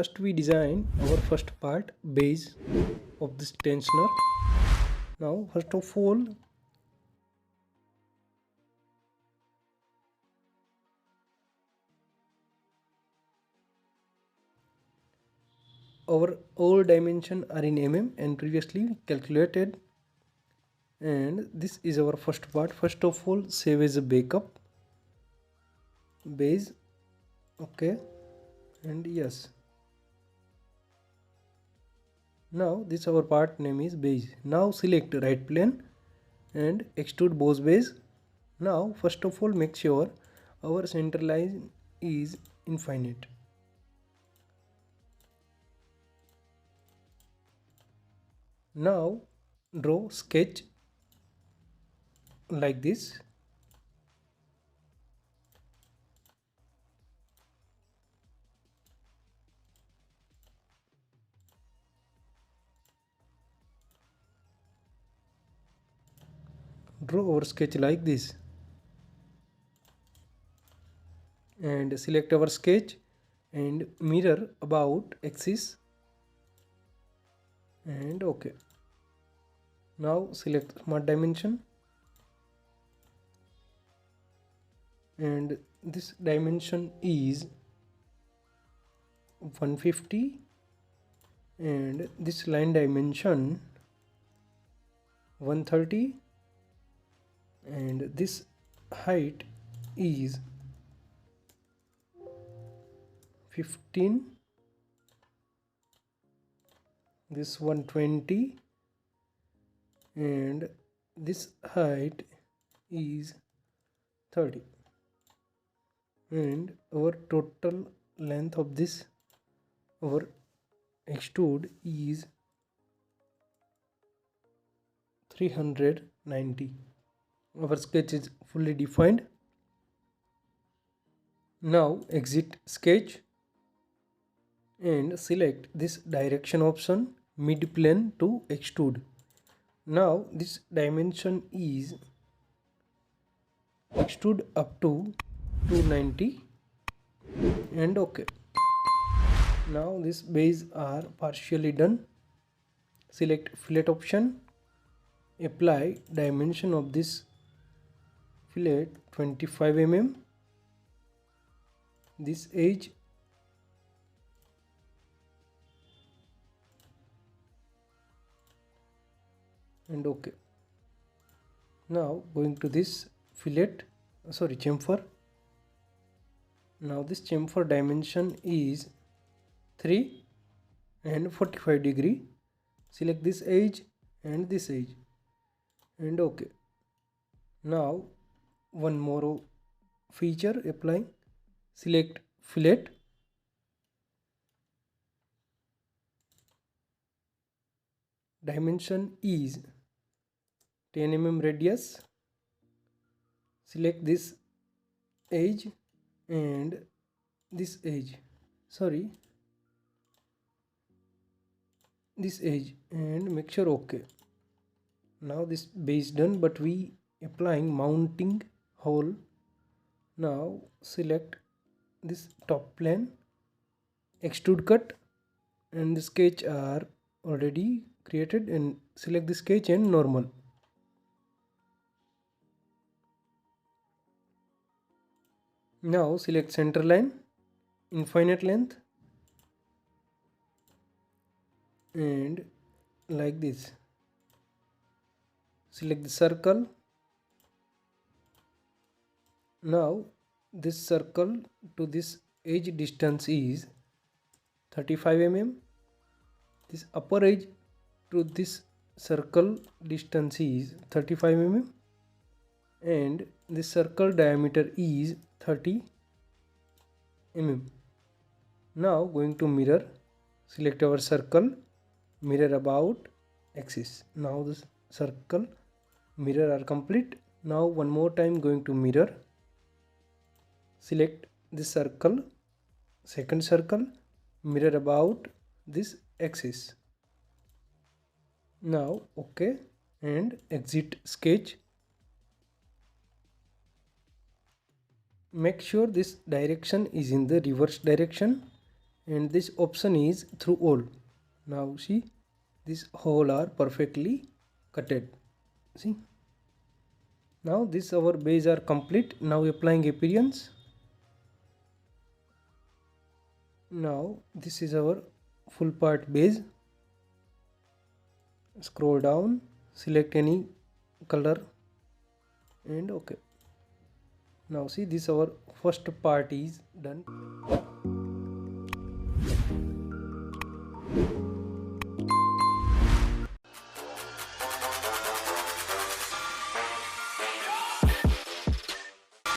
first we design our first part, base of this tensioner. Now first of all, our all dimension are in mm and previously calculated, and this is our first part. First of all, save as a backup base. Okay, and yes, now this our part name is base. Now select right plane and extrude both base. Now first of all, make sure our center line is infinite. Now draw sketch like this. Draw our sketch like this and select our sketch and mirror about axis and okay. Now select smart dimension and this dimension is 150 and this line dimension 130 and this height is 15, this 120 and this height is 30 and our total length of this our extrude is 390. Our sketch is fully defined. Now exit sketch and select this direction option, mid plane to extrude. Now this dimension is extrude up to 290 and okay. Now this base are partially done. Select fillet option, apply dimension of this fillet 25 mm, this edge and okay. Now going to this fillet, chamfer. Now this chamfer dimension is 3 and 45 degree. Select this edge and this edge and okay. Now one more feature applying. Select fillet, dimension is 10 mm radius. Select this edge and this edge, this edge and make sure okay. Now this base done, but we applying mounting hole. Now select this top plane, extrude cut and the sketch are already created and select the sketch and normal. Now select center line, infinite length and like this. Select the circle. Now this circle to this edge distance is 35 mm. This upper edge to this circle distance is 35 mm and this circle diameter is 30 mm. Now going to mirror, select our circle, mirror about axis. Now this circle mirror are complete. Now one more time going to mirror, select this circle, second circle, mirror about this axis. Now okay and exit sketch. Make sure this direction is in the reverse direction and this option is through all. Now see, this hole are perfectly cutted. See, now this our base are complete. Now applying appearance. Now this is our full part base. Scroll down, select any color and okay. Now see, this our first part is done.